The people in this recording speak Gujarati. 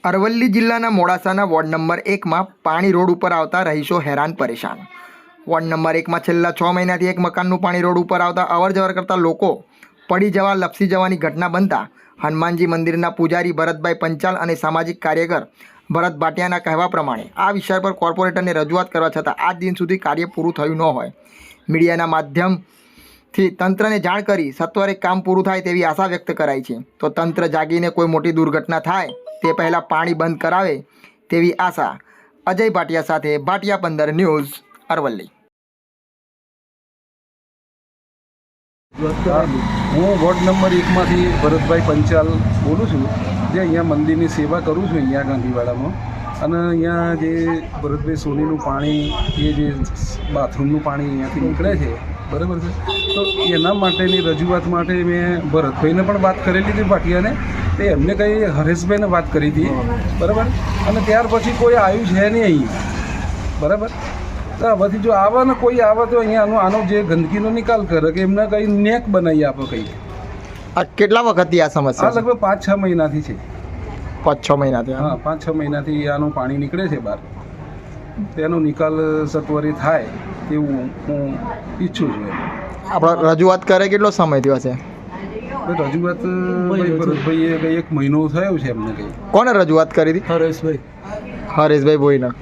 અરવલ્લી જિલ્લાના મોડાસાના વોર્ડ નંબર 1માં પાણી રોડ ઉપર આવતા રહીશો હેરાન પરેશાન। વોર્ડ નંબર 1માં છેલ્લા 6 મહિનાથી એક મકાનનું પાણી રોડ ઉપર આવતા અવરજવર કરતા લોકો પડી જવા લપસી જવાની ઘટના બનતા હનુમાનજી મંદિરના પૂજારી ભરતભાઈ પંચાલ અને સામાજિક કાર્યકર ભરત ભાટિયાના કહેવા પ્રમાણે આ વિષય પર કોર્પોરેટરને રજૂઆત કરવા છતાં આજ દિન સુધી કાર્ય પૂરું થયું ન હોય। મીડિયાના માધ્યમથી તંત્રને જાણ કરી સત્વરે કામ પૂરું થાય તેવી આશા વ્યક્ત કરાઈ છે, તો તંત્ર જાગીને કોઈ મોટી દુર્ઘટના થાય તે પહેલાં પાણી બંધ કરાવે તેવી આશા। અજય ભાટિયા સાથે ભાટિયા 15 ન્યૂઝ અરવલ્લી। હું વોર્ડ નંબર 1માંથી ભરતભાઈ પંચાલ બોલું છું, જે અહીંયા મંદિરની સેવા કરું છું અહીંયા ગાંધીવાડામાં। અને અહીંયા જે ભરતભાઈ સોનીનું પાણી એ જે બાથરૂમનું પાણી અહીંયાથી નીકળે છે, બરાબર છે, તો એના માટેની રજૂઆત માટે મેં ભરતભાઈને પણ વાત કરેલી હતી ભાટિયાને, તે એમને કંઈ હરેશભાઈને વાત કરી હતી, બરાબર। અને ત્યાર પછી કોઈ આવ્યું છે નહીં અહીં, બરાબર। તો હવેથી જો આવે ને કોઈ આવે તો અહીંયા આનો જે ગંદકીનો નિકાલ કરે કે એમને કંઈ નેક બનાવી આપે કંઈ। આ કેટલા વખતથી આ સમસ્યા? આ લગભગ 5-6 મહિનાથી છે। 5-6 મહિનાથી? હા, 5-6 મહિનાથી આનું પાણી નીકળે છે બહાર, તેનો નિકાલ સત્વરે થાય તેવું હું ઈચ્છું છું। આપણે રજૂઆત કરે કેટલો સમય થયો છે? રજૂઆત ભરતભાઈએ કંઈ 1 મહિનો થયો છે એમને કંઈ। કોને રજૂઆત કરી હતી? હરેશભાઈ હરેશભાઈ ભોઈને।